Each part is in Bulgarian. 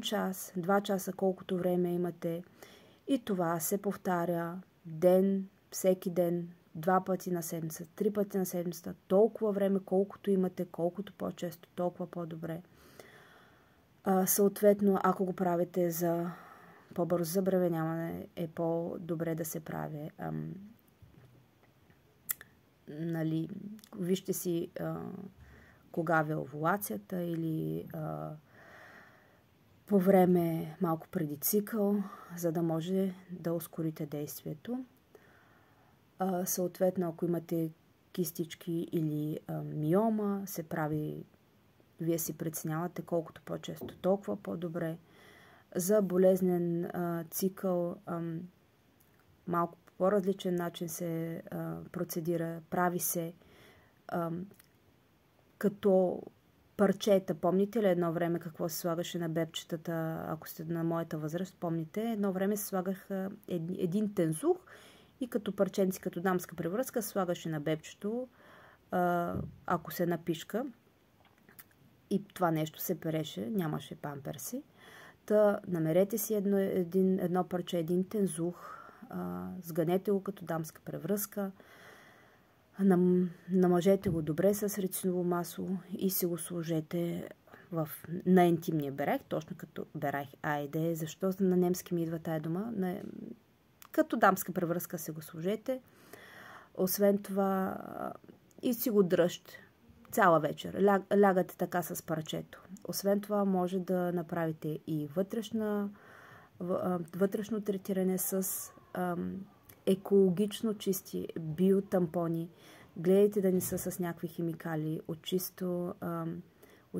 час, 2 часа, колкото време имате. И това се повтаря ден, всеки ден, 2 пъти на седмица, 3 пъти на седмица, толкова време, колкото имате, колкото по-често, толкова по-добре. Съответно, ако го правите за по-бързо забременяване, е по-добре да се прави. Нали, вижте си кога ви е овулацията или по време малко преди цикъл, за да може да ускорите действието. Съответно, ако имате кистички или миома, се прави, вие си преценявате колкото по-често, толкова по-добре. За болезнен цикъл малко по-различен начин се процедира, прави се като парчета. Помните ли едно време какво се слагаше на бебчетата, ако сте на моята възраст, помните? Едно време се слагах един тензух и като парченци, като дамска превръзка, се слагаше на бебчето, ако се напишка. И това нещо се переше, нямаше памперси. Та намерете си едно парче, един тензух, сганете го като дамска превръзка, намажете го добре с рициново масло и си го сложете на интимния берег, точно като берег айде. Защо на немски ми идва тая дума? Като дамска превръзка си го сложете. Освен това и си го дръжте цяла вечер. Лягате така с парчето. Освен това може да направите и вътрешно третиране с екологично чисти биотампони. Гледайте да не са с някакви химикали. От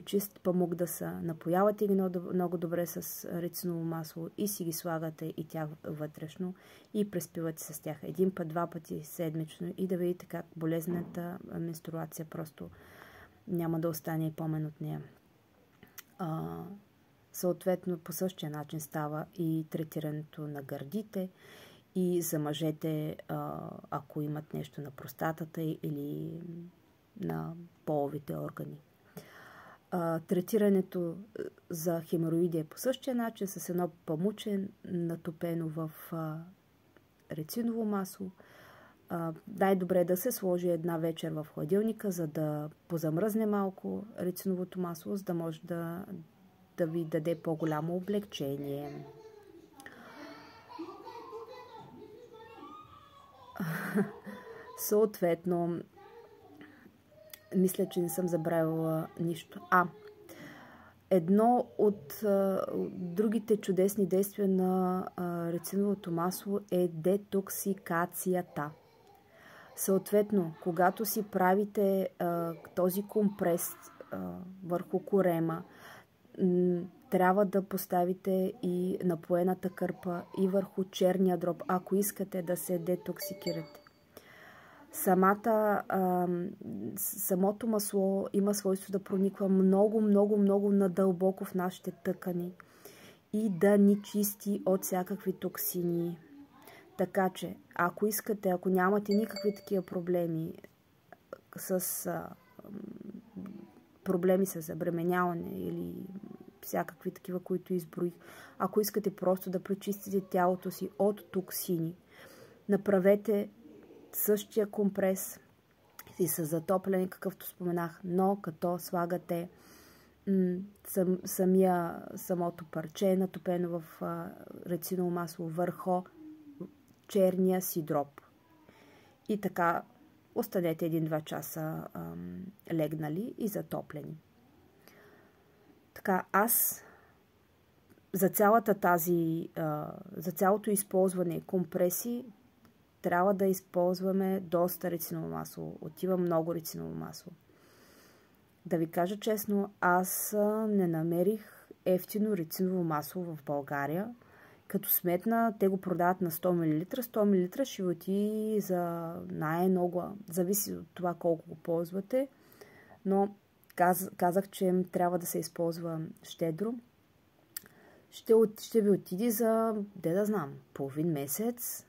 чист памук да са. Напоявате ги много добре с рициново масло и си ги слагате и тях вътрешно и преспивате с тях 1 път, 2 пъти седмично и да видите как болезнената менструация просто няма да остане и помен от нея. Съответно, по същия начин става и третирането на гърдите и за мъжете, ако имат нещо на простатата или на половите органи. Третирането за хемороиди е по същия начин, с едно памуче натопено в рициново масло. Най-добре е да се сложи една вечер в хладилника, за да позамръзне малко рициновото масло, за да може да ви даде по-голямо облегчение. Съответно, мисля, че не съм забравила нищо. Едно от другите чудесни действия на рициновото масло е детоксикацията. Съответно, когато си правите този компрес върху корема, трябва да поставите и напоената кърпа и върху черния дроб, ако искате да се детоксикирате. Самото масло има свойство да прониква много надълбоко в нашите тъкани и да ни чисти от всякакви токсини. Така че, ако искате, ако нямате никакви такива проблеми с забременяване или всякакви такива, които изброих, ако искате просто да пречистите тялото си от токсини, направете същия компрес и с затопляне, какъвто споменах, но като слагате самото парче, натопено в рициново масло върху черния си дроб. И така останете 1-2 часа легнали и затоплени. Така, за цялото използване компреси трябва да използваме доста рициново масло. Отива много рициново масло. Да ви кажа честно, аз не намерих ефтино рициново масло в България. Като сметна, те го продават на 100 мл. 100 мл ще отиде за най-много. Зависи от това колко го ползвате. Но казах, че трябва да се използва щедро. Ще ви отиде за, половин месец.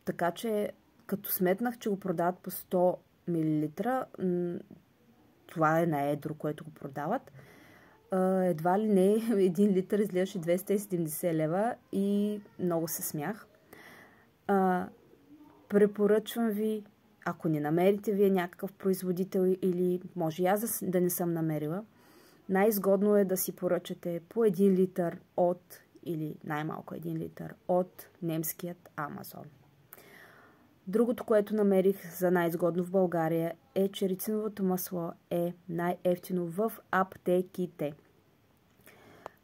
Така че, като сметнах, че го продават по 100 мл, това е на едро, което го продават, едва ли не 1 литър излизаше 270 лева и много се смях. Препоръчвам ви, ако не намерите вие някакъв производител или може и аз да не съм намерила, най-изгодно е да си поръчате по 1 литър от, или най-малко 1 литър от немският Амазон. Другото, което намерих за най-изгодно в България е, че рициновото масло е най-евтино в аптеките.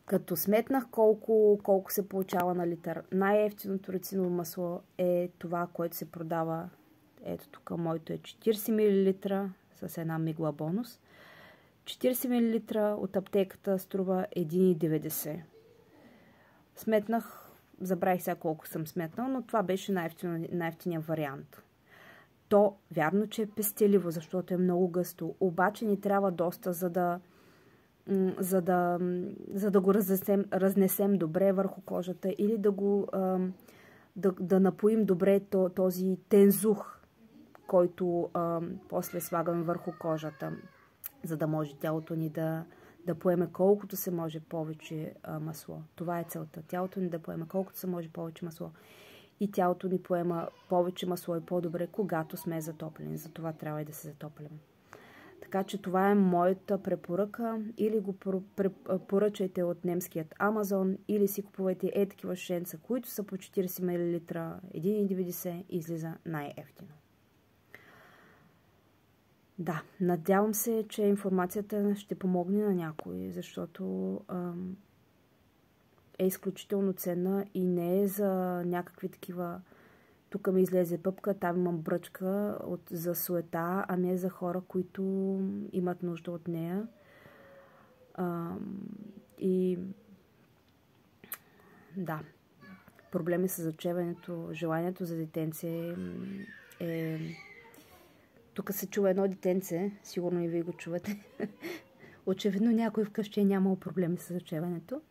Като сметнах колко се получава на литър, най-евтиното рициново масло е това, което се продава. Ето тук моето е 40 мл с една мигла бонус. 40 мл от аптеката струва 1,90. Сметнах, забравих сега колко съм сметнал, но това беше най-евтиният вариант. То, вярно, че е пестеливо, защото е много гъсто, обаче ни трябва доста, за да го разнесем добре върху кожата или да напоим добре този тензух, който после слагаме върху кожата, за да може тялото ни да поеме колкото се може повече масло. Това е целта. Тялото ни да поеме колкото се може повече масло. И тялото ни поема повече масло и по-добре, когато сме затоплени. Затова трябва и да се затоплим. Така че това е моята препоръка. Или го поръчайте от немският Амазон, или си купувайте такива шенца, които са по 40 мл, 1,90 излиза най-евтино. Да, надявам се, че информацията ще помогне на някой, защото е изключително ценна и не е за някакви такива. Тук ми излезе пъпка, там имам бръчка за суета, ами е за хора, които имат нужда от нея. И да, проблеми с зачеването, желанието за детенце е... Тук се чува едно детенце, сигурно и вие го чувате. Очевидно някой вкъщи е нямал проблеми с зачеването.